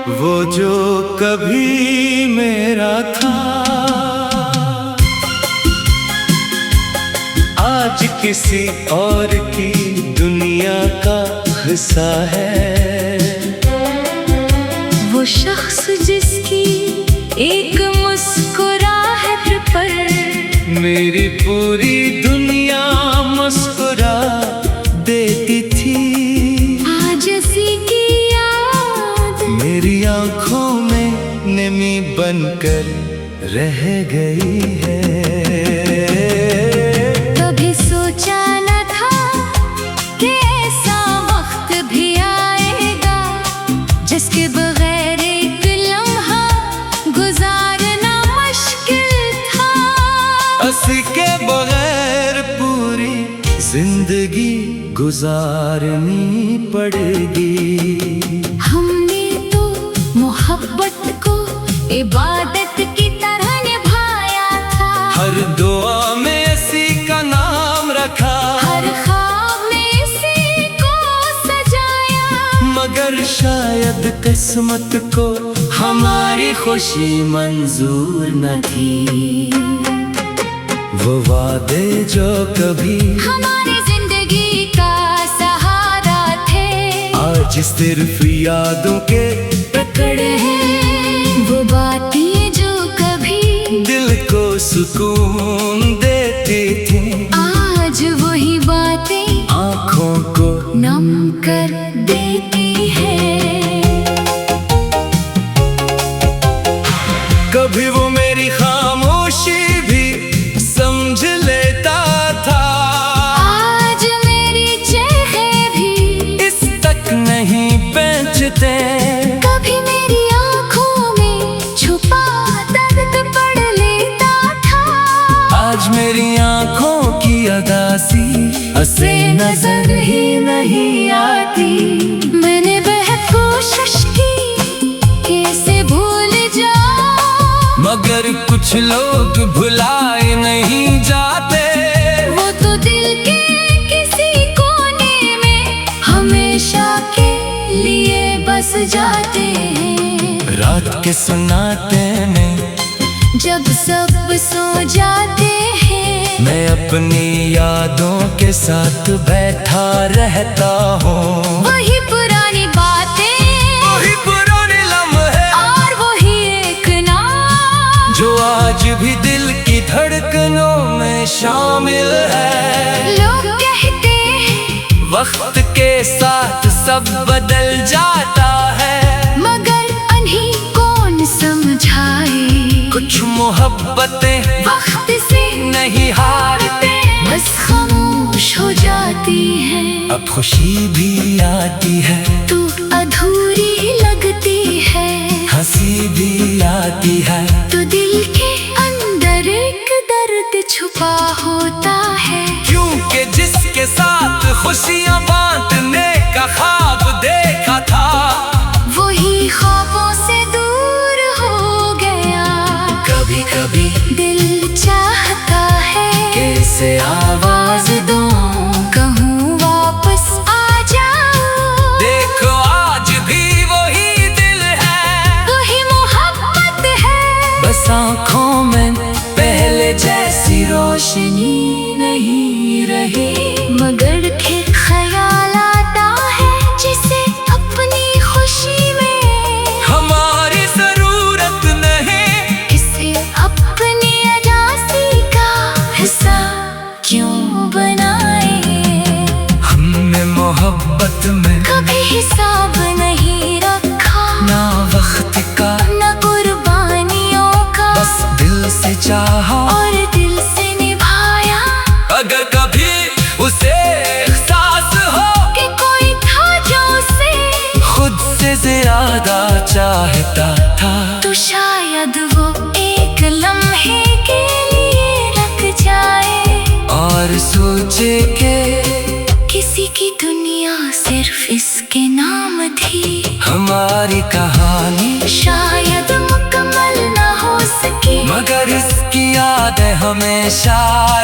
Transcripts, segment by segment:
वो जो कभी मेरा था आज किसी और की दुनिया का हिस्सा है। वो शख्स जिसकी एक मुस्कुराहट पर मेरी पूरी दुनिया मुस्कुरा देती थी। आज उसी की याद मेरी आंखों में नमी बनकर रह गई है। कभी सोचा न था कि ऐसा वक्त भी आएगा जिसके बगैर एक लम्हा गुजारना मुश्किल था। हंसी के बगैर पूरी जिंदगी गुजारनी पड़ेगी। हमने तो मोहब्बत को इबादत की तरह निभाया था। हर दुआ में इसी का नाम रखा, हर ख्वाब में इसी को सजाया। मगर शायद किस्मत को हमारी खुशी मंजूर न थी। वो वादे जो कभी हमारी जिंदगी का सहारा थे आज सिर्फ यादों के पकड़ हैं। वो बातें जो कभी दिल को सुकून देती थी आज वही बातें आँखों को नम कर देती है। कभी वो मेरी खामोशी भी समझ लेता था। आज मेरी चेहरे भी इस तक नहीं पहुंचते। कभी मेरी आंखों में छुपा दर्द पढ़ लेता था। आज मेरी आंखों की अदासी उसे नजर ही नहीं आती। मैंने बहुत कोशिश की कि इसे भूल जाऊं, मगर कुछ लोग भुलाए नहीं जाते। वो तो दिल के किसी कोने में हमेशा के लिए बस जाते हैं। रात के सन्नाटे में जब सब सो जाते हैं मैं अपनी यादों के साथ बैठा रहता हूँ। वही पुरानी बातें, वही पुराने लम्हे और वही एक नाम जो आज भी दिल की धड़कनों में शामिल है। लोग कहते हैं वक्त के साथ सब बदल जाता है, मगर अन्हीं कौन समझाए। कुछ मोहब्बतें वक्त से नहीं हारते, बस खामोश हो जाती है। अब खुशी भी आती है तू अधूरी लगती है, हंसी भी आती है तो दिल के अंदर एक दर्द छुपा होता है। क्योंकि जिसके साथ खुशियां बांटने का ख्वाब देखा था वही ख्वाबों से दूर हो गया। कभी कभी दिल चाहता है कैसे आवाज दूं, कहूँ वापस आ जाओ। देखो आज भी वही दिल है, वही मोहब्बत है, बस आँखों में पहले जैसी रोशनी नहीं रही। मगर फिर ख्याल आता है जिसे अपनी खुशी में हमारी जरूरत नहीं, किसे अपनी अदासी का हिस्सा क्यों बनाए। हमने मोहब्बत में कभी हिसाब नहीं रखा, ना वक्त का न कुर्बानियों का, बस दिल से चाहा और दिल से निभाया। अगर कभी उसे एहसास हो कि कोई था जो उसे खुद से ज्यादा चाहता था, तो शायद वो एक लम्हे के लिए रख जाए और सोचे के किसी की दुनिया सिर्फ इसके नाम थी। हमारी कहानी शायद मुकम्मल ना हो सके, मगर इसकी यादें हमेशा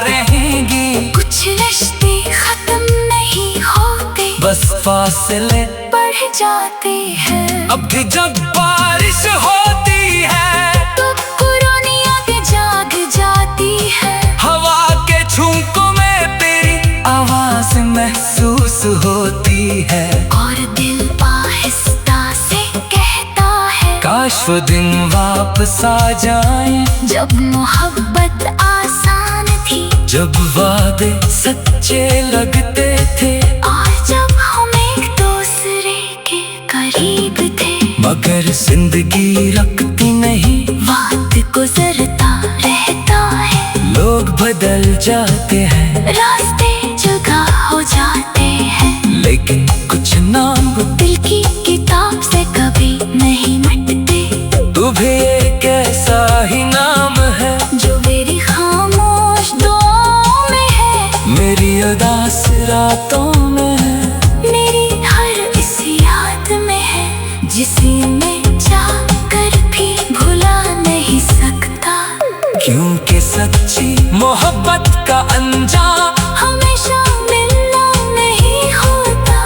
रहेंगी। कुछ रिश्ते खत्म नहीं होते, बस फासले बढ़ जाती है। अब भी जब बारिश होती है तो पुरानी यादें जाग जाती है। हवा के झोंकों में तेरी आवाज महसूस होती है। और दिल आहिस्ता से कहता है, काश वो दिन वापस आ जाए, जब मोहब्बत आसान थी, जब वादे सच्चे लगते थे, और जब हम एक दूसरे के करीब थे। मगर जिंदगी रखती नहीं, वक्त गुजरता रहता है, लोग बदल जाते हैं, रास्ते जुदा हो जाते हैं, लेकिन कुछ नाम दिल की किताब से कभी नहीं मिटते। तू भी एक ऐसा ही नाम है, जो मेरी खामोश दुआओं में है, मेरी उदास रातों में है, मेरी हर इस याद में है, जिसे मैं जाकर भी भुला नहीं सकता। क्योंकि सच्ची मोहब्बत का अंजाम हमेशा मिलना नहीं होता,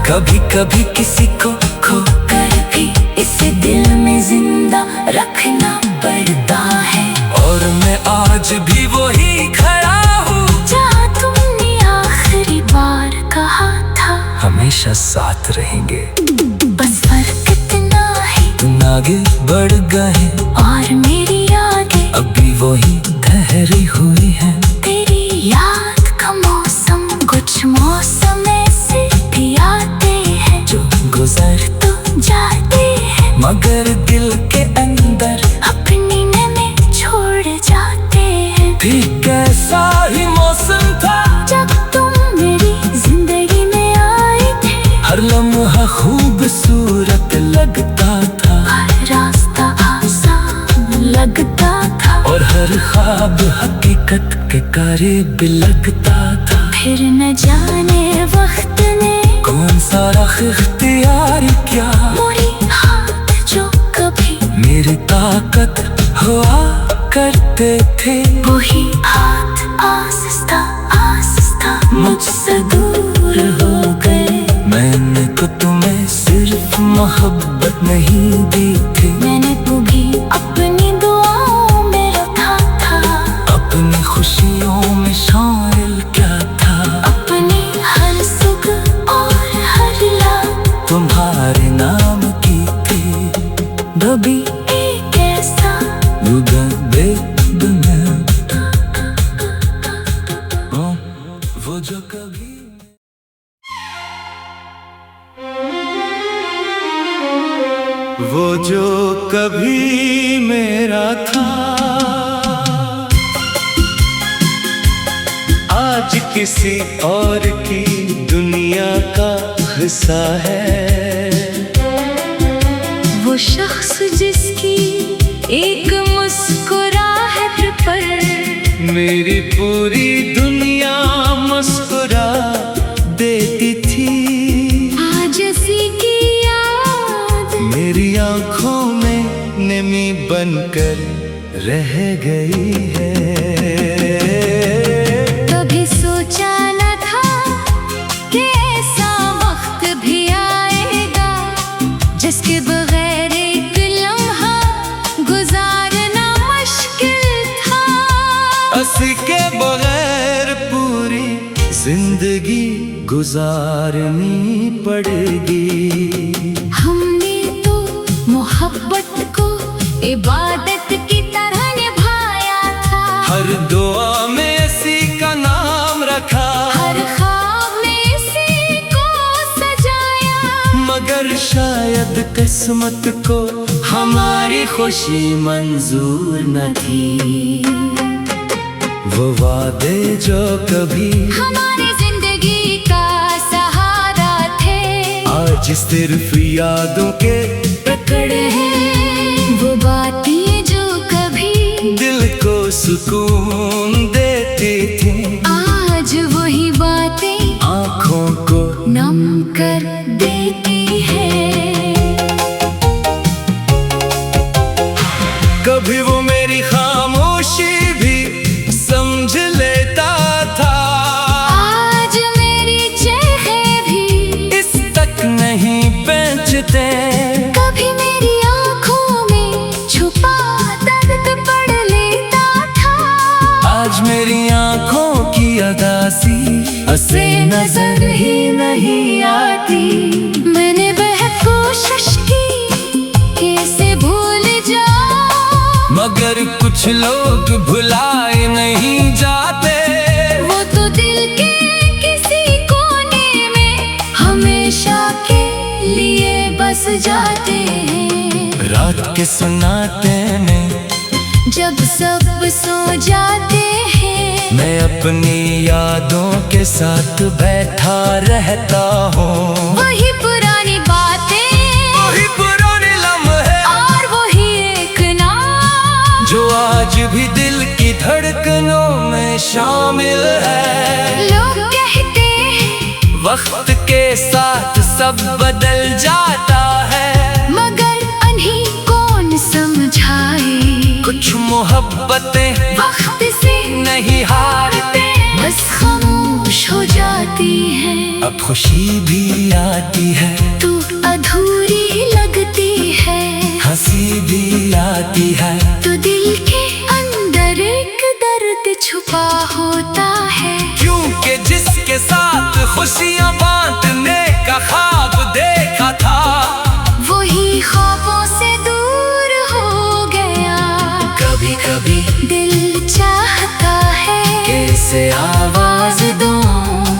कभी कभी किसी को खो कर भी इसे दिल में जिंदा रखना पड़ता है। और मैं आज भी वही खड़ा हूँ, जहाँ तुमने आखिरी बार कहा था, हमेशा साथ रहेंगे। बस फर्क इतना है, तुम आगे बढ़ गए और मेरी यादें अभी वही ठहरी हुई है। तेरी याद का मौसम, कुछ मौसम ऐसे भी आते हैं, जो गुजर तो जाते हैं, मगर दिल के अंदर अपनी में छोड़ जाते हैं। भी कैसा ही मौसम था, जब तुम मेरी जिंदगी में आए थे, हर लम्हा खूबसूरत लगता था, हर रास्ता आसान लगता था, और हर ख्वाब हकीकत के करीब लगता था। फिर न जाने वक्त ने कौन सा राह इख्तियार किया, मोड़ी हाथ जो कभी मेरी ताकत हुआ करते थे, वही हाथ आहिस्ता आहिस्ता मुझसे दूर हो गए। मैंने तो तुम्हें सिर्फ मोहब्बत नहीं दी थी, मैंने तुम्हें अपनी दुआओं में रखा था, अपनी खुशियों में शामिल क्या था, अपनी हर सुख और हर लाख तुम्हारे नाम की थी। कभी एक ऐसा वो जो कभी वो जो कभी मेरा था, आज किसी और की दुनिया का हिस्सा है। वो शख्स जिसकी एक मुस्कुराहट पर मेरी पूरी दुनिया मुस्कुरा देती थी, आज उसी की याद मेरी आंखों में नमी बनकर रह गई है। कभी सोचा न था कि ऐसा वक्त भी आएगा, जिसके बगैर एक लम्हा गुजारना मुश्किल था। हंसी के बगैर पूरी जिंदगी गुजारनी पड़ेगी। हमने तो मोहब्बत को इबादत की तरह निभाया था, हर दुआ में इसी का नाम रखा, हर ख्वाब में इसी को सजाया, मगर शायद किस्मत को हमारी खुशी मंजूर न थी। वो वादे जो कभी हमारी जिंदगी का सहारा थे, आज सिर्फ यादों के पकड़ है। वो बातें जो कभी दिल को सुकून देती थी, आज वही बातें आँखों को नम कर देती है। कभी वो मेरी खामोशी भी समझ लेता था, आज मेरी चेहरे भी इस तक नहीं पहचान नजर ही नहीं आती। मैंने बहुत कोशिश की कैसे भूल जाऊं, मगर कुछ लोग भुलाए नहीं जाते। वो तो दिल के किसी कोने में हमेशा के लिए बस जाते हैं। रात के सुनाते में जब सब सो जाते हैं, मैं अपनी यादों के साथ बैठा रहता हूँ। वही पुरानी बातें, वही पुराने लम्हे, और वही एक नाम जो आज भी दिल की धड़कनों में शामिल है। लोग कहते हैं वक्त के साथ सब बदल जाता है, मगर अन्हीं कौन समझाए। कुछ मोहब्बतें वक्त से नहीं हारते, बस खामोश हो जाती है। अब खुशी भी आती है, तू अधूरी लगती है, हंसी भी आती है। तो दिल के अंदर एक दर्द छुपा होता है। क्योंकि जिसके साथ खुशियां बांटने का ख्वाब देखा था, वही ख्वाबों से दूर हो गया। कभी कभी दिल चाहता है कैसे आवाज दूं,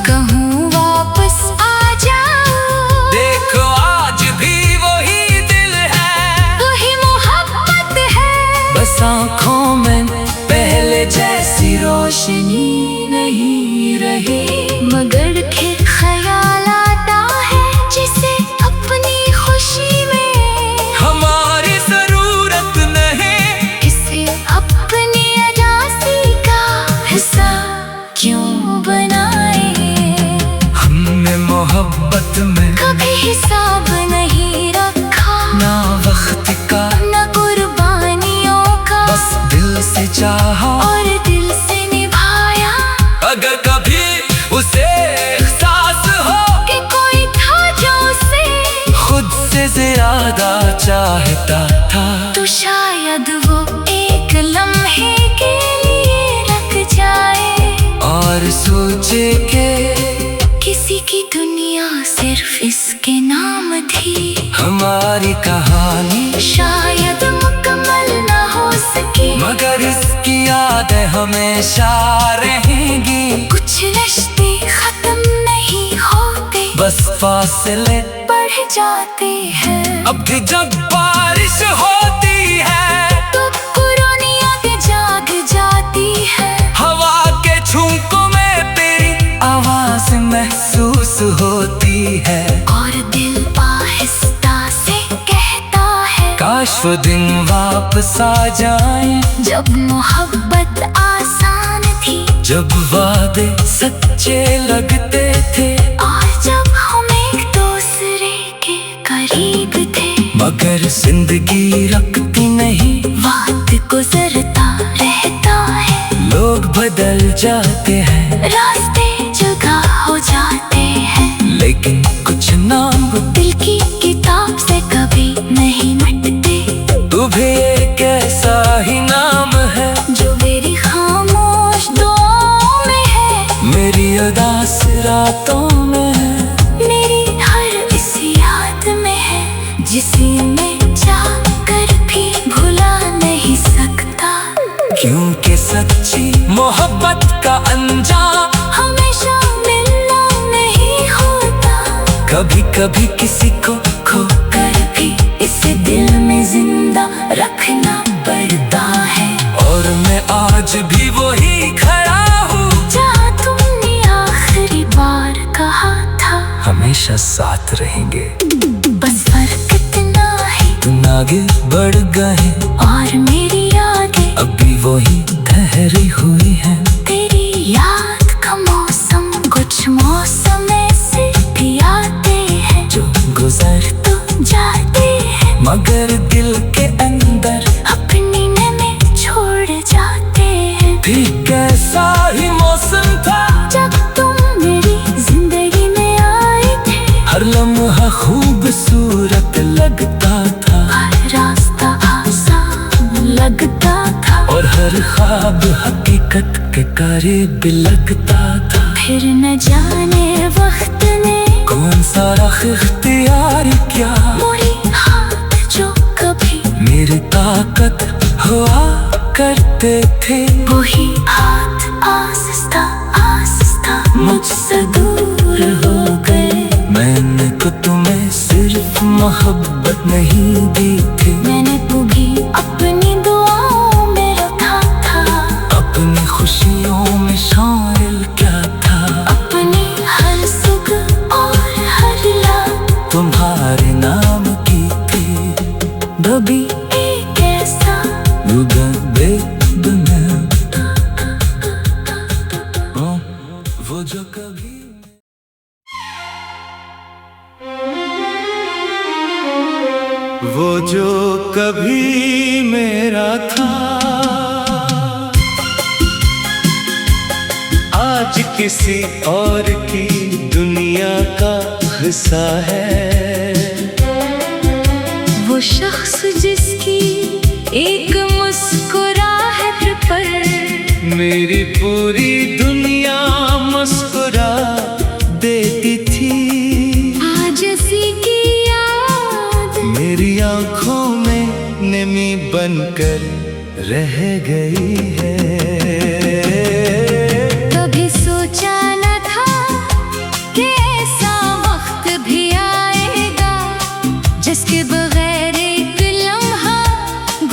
कहूँ वापस आ जाओ। देखो आज भी वही दिल है, वही मोहब्बत है, बस आँखों में पहले जैसी रोशनी नहीं रही। मगर फिर ख्याल आता है जिसे अपनी खुशी में हमारी जरूरत नहीं, इसे अपनी अदासी का हिस्सा क्यों बनाए। हमने मोहब्बत में कभी हिसाब नहीं रखा, ना वक्त का न कुर्बानियों का, बस दिल से चाहा और दिल से निभाया। अगर कभी उसे एहसास हो कि कोई था जो उसे खुद से ज्यादा चाहता था, तो शायद वो एक लम्हे के लिए रख जाए, और सोचे के किसी की दुनिया सिर्फ इसके नाम थी। हमारी कहानी शायद मुकम्मल ना हो सकी, मगर इसकी यादें हमेशा रहेंगी। कुछ रिश्ते खत्म नहीं होते, बस फासले बढ़ जाते हैं। अब भी जब बारिश होती है, तो पुरानी यादें जाग जाती है। हवा के झोंकों में तेरी आवाज महसूस होती है, और दिल आहिस्ता से कहता है काश वो दिन वापस आ जाए, जब मोहब्बत आसान थी, जब वादे सच्चे लगते थे, और जब हम एक दूसरे के करीब थे। मगर जिंदगी रखती नहीं, वक्त गुजरता रहता है, लोग बदल जाते हैं, रास्ते जुदा हो जाते हैं, लेकिन कुछ नाम दिल की किताब से कभी नहीं मिटते। तू भी एक ऐसा ही नाम है, जो मेरी खामोश दुआओं में है, मेरी उदास रातों में है, मेरी हर इस याद में है, जिसे मैं चाहकर भी भुला नहीं सकता। क्योंकि सच्ची मोहब्बत का अंजाम हमेशा मिलना नहीं होता, कभी कभी किसी को खो कर भी इसे दिल में जिंदा रखना पड़ता है। और मैं आज भी वही खड़ा हूँ, जहाँ तुमने आखिरी बार कहा था, हमेशा साथ रहेंगे। बस फर्क इतना है, तुम आगे बढ़ गए और मेरी यादें अभी वही ठहरी हुई है। तेरी याद का मौसम, कुछ मौसम ऐसे भी आते हैं जो गुजर तो जाते हैं, मगर दिल के अंदर अपनी में छोड़ जाते हैं। भी कैसा ही मौसम था, जब तुम मेरी जिंदगी में आए थे, हर लम्हा खूबसूरत लगता था, हर रास्ता आसान लगता था, और हर ख्वाब हकीकत के करीब लगता था। फिर न जाने आखिर इख्तियार क्या, मोड़ी हाथ जो कभी मेरी ताकत हुआ करते थे, वही हाथ आहिस्ता आहिस्ता मुझसे दूर हो गए। मैंने तो तुम्हें सिर्फ मोहब्बत नहीं दी थी, मैंने तो भी अपनी दुआओं में रखा था, अपनी खुशियों में शामिल क्या था, अपनी हर सुख और हर लाख तुम्हारे नाम की थी। कभी एक ऐसा वो जो कभी वो जो कभी मेरा था, आज किसी और की दुनिया का हिस्सा है। वो शख्स जिसकी एक मुस्कुराहट पर मेरी पूरी दुनिया मुस्कुरा देती थी, आज उसी की याद मेरी आंखों में नमी बनकर रह गई है। कभी सोचा न था कि ऐसा वक्त भी आएगा, जिसके बगैर एक लम्हा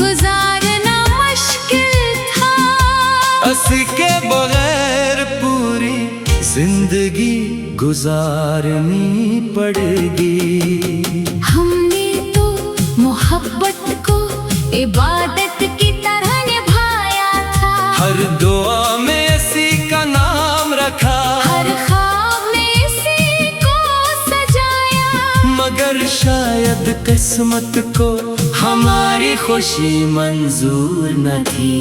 गुजारना मुश्किल था। हंसी के बगैर पूरी जिंदगी गुजारनी पड़ेगी। हमने तो मोहब्बत को इबादत की तरह निभाया था, हर दुआ में इसी का नाम रखा, हर ख्वाब में इसी को सजाया, मगर शायद किस्मत को हमारी खुशी मंजूर न थी।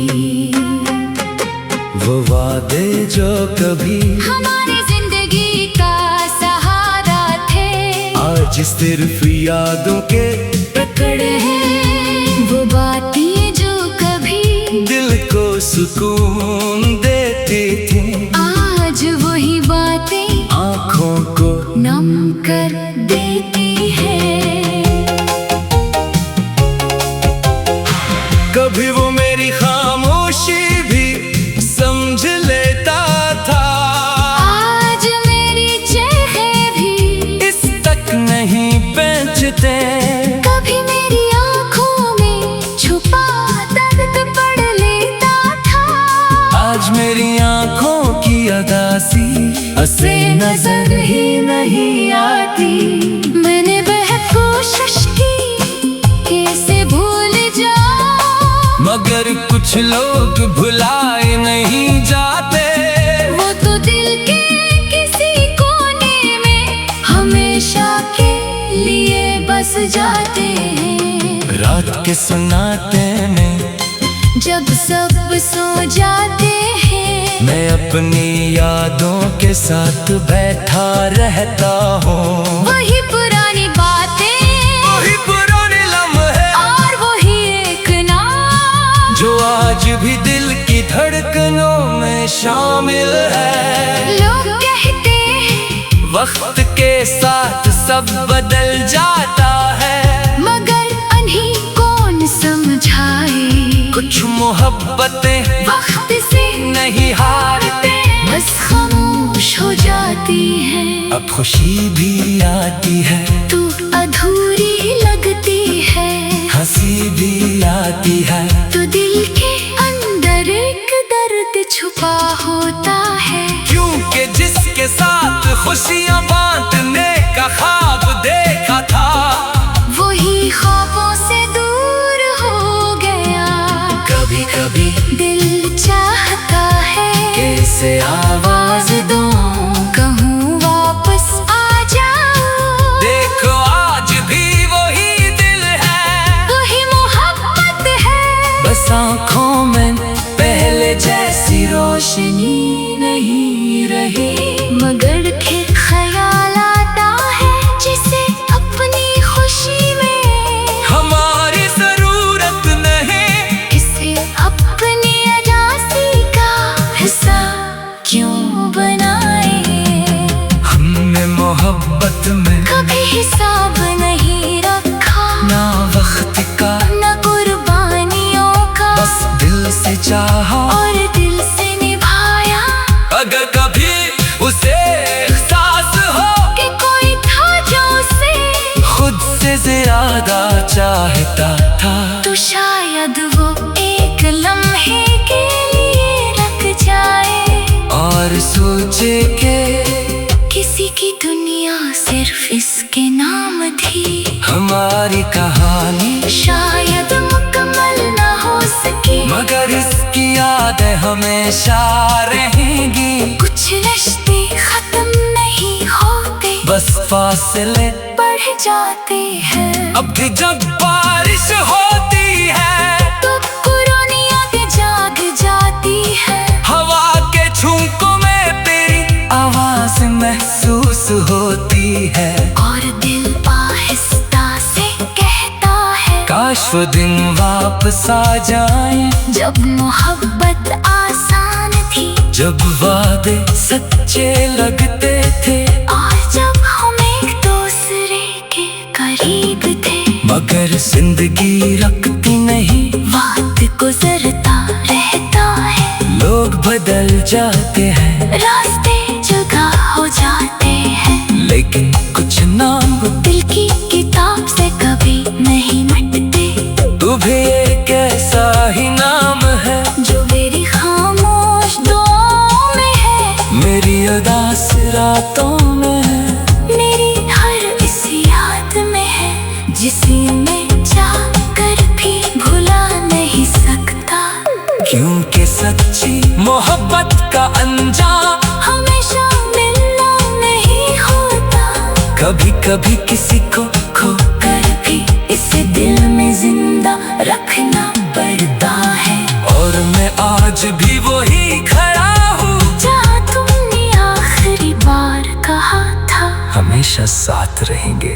वो वादे जो कभी हमारी जिंदगी का सहारा थे, आज सिर्फ यादों के पकड़े हैं। वो बातें जो कभी दिल को सुकून देती थी, आज वही बातें आँखों को नम कर देती है। कभी वो मेरी खामोशी भी समझ लेता था, आज मेरी चेहरे भी इस तक नहीं पहुंचते। कभी मेरी आंखों में छुपा दर्द पढ़ लेता था, आज मेरी आंखों की अदासी उसे नजर ही नहीं आती। मैंने बहुत कोशिश की कि इसे भूल जाऊं, मगर कुछ लोग भुलाए नहीं जाते। वो तो दिल के किसी कोने में हमेशा के लिए बस जाते हैं। रात के सन्नाटे में जब सब सो जाते हैं, मैं अपनी यादों के साथ बैठा रहता हूँ। वही पुरानी बातें, वही पुराने लम्हे और वही एक नाम जो आज भी दिल की धड़कनों में शामिल है। लोग कहते हैं वक्त के साथ सब बदल जाता है, मगर उन्हीं कौन समझाए। कुछ मोहब्बतें वक्त से नहीं हारते, बस खामोश हो जाती है। अब खुशी भी आती है तू अधूरी लगती है, हंसी भी आती है, तो दिल के अंदर एक दर्द छुपा होता है। क्योंकि जिसके साथ खुशियां बांटने का ख्वाब देखा था, वही ख्वाबों से दूर हो गया। कभी कभी दिल चाहता है कैसे आवाज दूं, कहूँ वापस आ जाओ। देखो आज भी वही दिल है, वही मोहब्बत है, बस आँखों में पहले जैसी रोशनी नहीं रही। मगर के ख्याल हिसाब नहीं रखा, ना वक्त का न कुर्बानियों का, बस दिल से चाहा और दिल से निभाया। अगर कभी उसे एहसास हो कि कोई था जो उसे खुद से ज्यादा चाहता था, तो शायद वो एक लम्हे के लिए रख जाए और सोचे के किसी की दुनिया सिर्फ इसके नाम थी। हमारी कहानी शायद मुकम्मल न हो सकी, मगर इसकी यादें हमेशा रहेंगी। कुछ रिश्ते खत्म नहीं होते, बस फासले बढ़ जाते हैं। अब भी जब बारिश होती है तो पुरानी यादें जाग जाती है, हवा के झोंकों में तेरी आवाज महसूस होती है, और दिल आहिस्ता से कहता है काश वो दिन वापस आ जाए, जब मोहब्बत आसान थी, जब वादे सच्चे लगते थे, और जब हम एक दूसरे के करीब थे। मगर जिंदगी रखती नहीं, वक्त गुजरता रहता है, लोग बदल जाते हैं, रास्ते जुदा हो जाते हैं, लेकिन कुछ नाम दिल की किताब से कभी नहीं मिटते। तू भी एक ऐसा ही नाम है जो मेरी खामोश दुआओं में है, मेरी उदास रातों में है, मेरी हर इस याद में है, जिसे मैं चाहकर भी भुला नहीं सकता। क्योंकि सच्ची मोहब्बत का अंजाम हमेशा मिलना नहीं होता, कभी कभी किसी को खो कर भी इसे दिल में जिंदा रखना पड़ता है। और मैं आज भी वही खड़ा हूँ जहाँ तुमने आखिरी बार कहा था, हमेशा साथ रहेंगे।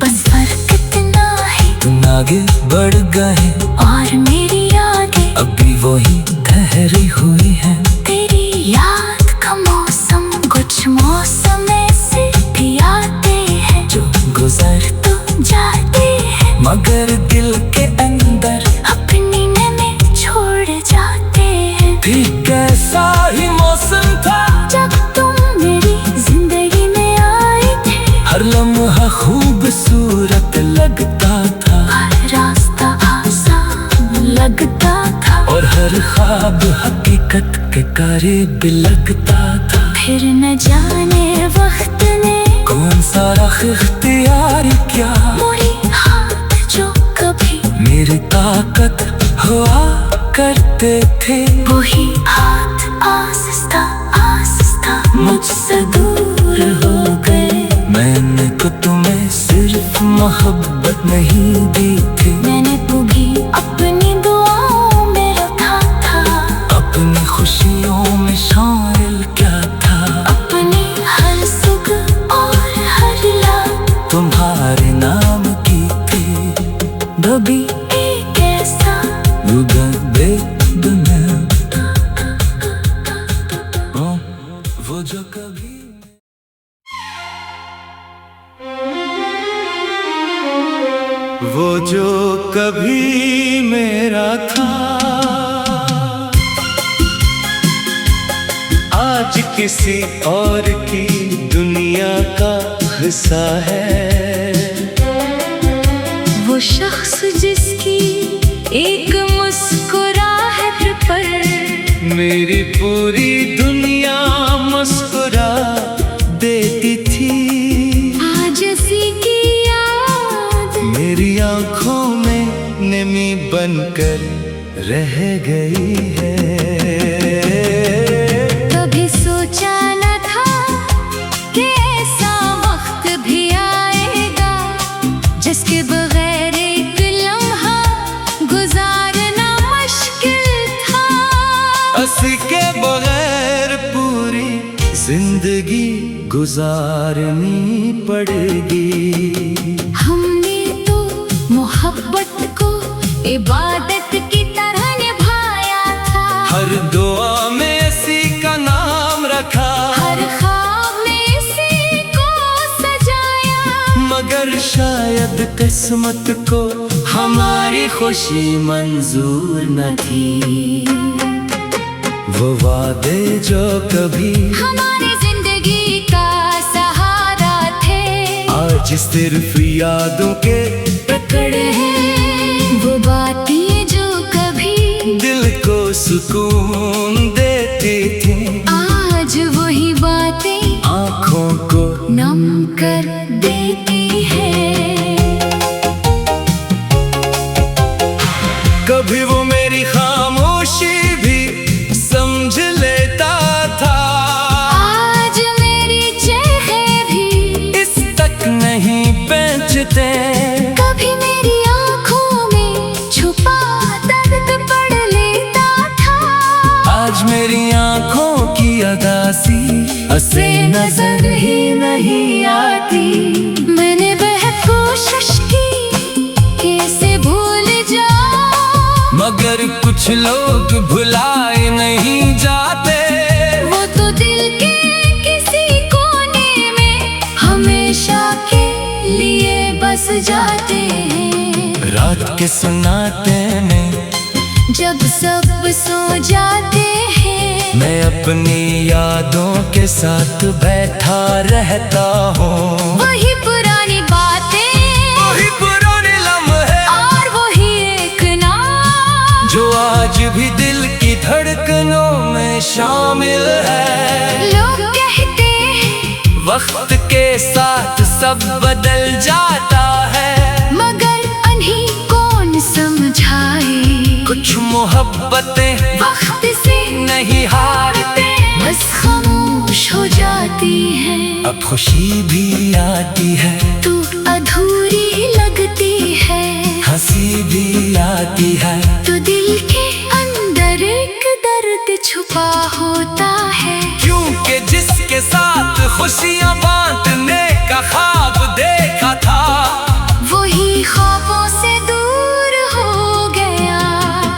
बस फर्क इतना है तुम आगे बढ़ गए और मेरी यादें अभी वही ठहरी हुई है। तेरी याद का मौसम, कुछ मौसम ऐसे भी आते हैं जो गुजर तो जाते हैं, मगर दिल के अंदर अपनी नैने छोड़ जाते हैं। भी कैसा ही मौसम था जब तुम मेरी जिंदगी में आए थे, हर लम्हा खूबसूरत लगता था, हर रास्ता आसान लगता था, और हर ख्वाब हकीकत के करीब लगता था। फिर न जाने वक्त ने कौन सा राह इख्तियार किया, मोड़ी हाथ जो कभी मेरी ताकत हुआ करते थे, वही हाथ आहिस्ता आहिस्ता मुझसे दूर हो गए। मैंने तो तुम्हें सिर्फ मोहब्बत नहीं दी थी, मैंने तुम्हें अपनी दुआओं में रखा था, अपनी खुशियों में शामिल क्या था, अपनी हर सुख और हर लाख तुम्हारे नाम की थी। कभी एक ऐसा वो जो कभी वो जो कभी मेरा था, आज किसी और की दुनिया का हिस्सा है। वो शख्स जिसकी एक मुस्कुराहट पर मेरी पूरी दुनिया मुस्कुरा देती थी, आज उसी की याद मेरी आंखों में नमी बनकर रह गई है। कभी सोचा न था कि ऐसा वक्त भी आएगा, जिसके बगैर एक लम्हा गुजारना मुश्किल था। उसके बगैर पूरी जिंदगी गुजारनी पड़ेगी। हमने तो मोहब्बत को इबादत की तरह निभाया था, हर दुआ में इसी का नाम रखा, हर ख्वाब में इसी को सजाया, मगर शायद किस्मत को हमारी खुशी मंजूर न थी। वो वादे जो कभी हमारी जिंदगी का सहारा थे, आज सिर्फ यादों के पकड़े हैं। वो बातें जो कभी दिल को सुकून देती थी, आज वही बातें आँखों को नम कर देती है। कभी वो मेरी खामोशी भी समझ लेता था, आज मेरी चेहरे भी इस तक नहीं पहुंचते। कभी मेरी आँखों में छुपा दर्द पढ़ लेता था, आज मेरी आँखों की अदासी उसे नजर ही नहीं आती। मैंने बहुत कोशिश की कैसे भूल जाऊं, मगर कुछ लोग भुलाए नहीं जाते। वो तो दिल के किसी कोने में हमेशा के लिए बस जाते हैं। रात के सुनाते में जब सब सो जाते हैं, मैं अपनी यादों के साथ बैठा रहता हूँ। वही पुरानी बातें, वही पुराने लम्हे और वही एक नाम जो आज भी दिल की धड़कनों में शामिल है। लोग कहते हैं वक्त के साथ सब बदल जाता है, मगर अन्हीं कौन समझाए। कुछ मोहब्बतें वक्त से नहीं हारते, बस खामोश हो जाती है। अब खुशी भी आती है, तू अधूरी लगती है, हंसी भी आती है। तो दिल के अंदर एक दर्द छुपा होता है। क्योंकि जिसके साथ खुशियाँ बांटने का ख्वाब देखा था, वही ख्वाबों से दूर हो गया।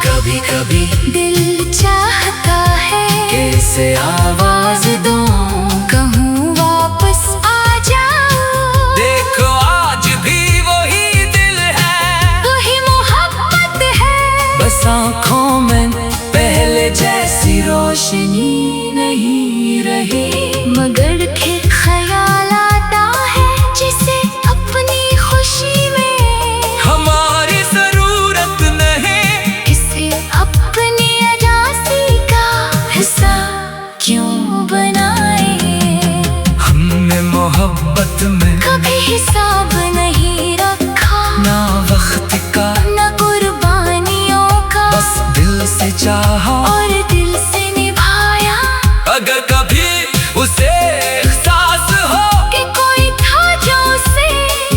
कभी कभी दिल चाहता है कैसे आवाज दूं, कहूँ वापस आ जाओ। देखो आज भी वही दिल है, वही मोहब्बत है, बस आँखों में पहले जैसी रोशनी नहीं रही। मगर फिर ख्याल आता है जिसे अपनी खुशी में हमारी जरूरत नहीं, इसे अपनी अजासी का हिस्सा क्यों बनाए। हमने मोहब्बत में कभी हिसाब नहीं रखा, ना वक्त का न कुर्बानियों का, बस दिल से चाहा और दिल से निभाया। अगर कभी उसे एहसास हो कि कोई था जो उसे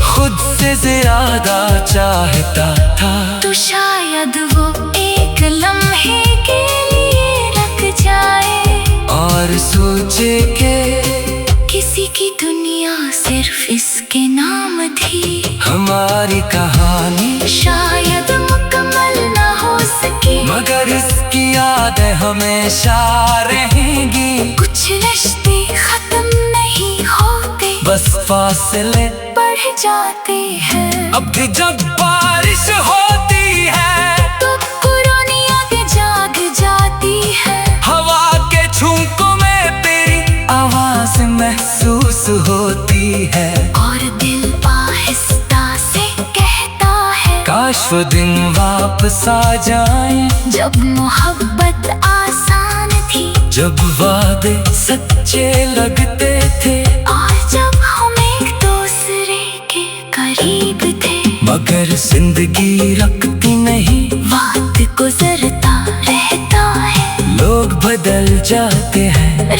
खुद से ज्यादा चाहता था, तो शायद वो एक लम्हे के लिए रख जाए, और सोचे के किसी की दुनिया सिर्फ इसके नाम थी। हमारी कहानी शायद मुकम्मल ना हो सके, मगर इसकी यादें हमेशा रहेंगी। कुछ रिश्ते खत्म नहीं होते, बस फासले बढ़ जाते हैं। अब भी जब बारिश होती है, तो पुरानी यादें जाग जाती है, हवा के झोंकों में तेरी आवाज महसूस होती है। और दिल आहिस्ता से कहता है काश वो दिन वापस आ जाए, जब मोहब्बत आसान थी, जब वादे सच्चे लगते थे, और जब हम एक दूसरे के करीब थे। मगर जिंदगी रखती नहीं, वक्त गुजरता रहता है, लोग बदल जाते हैं।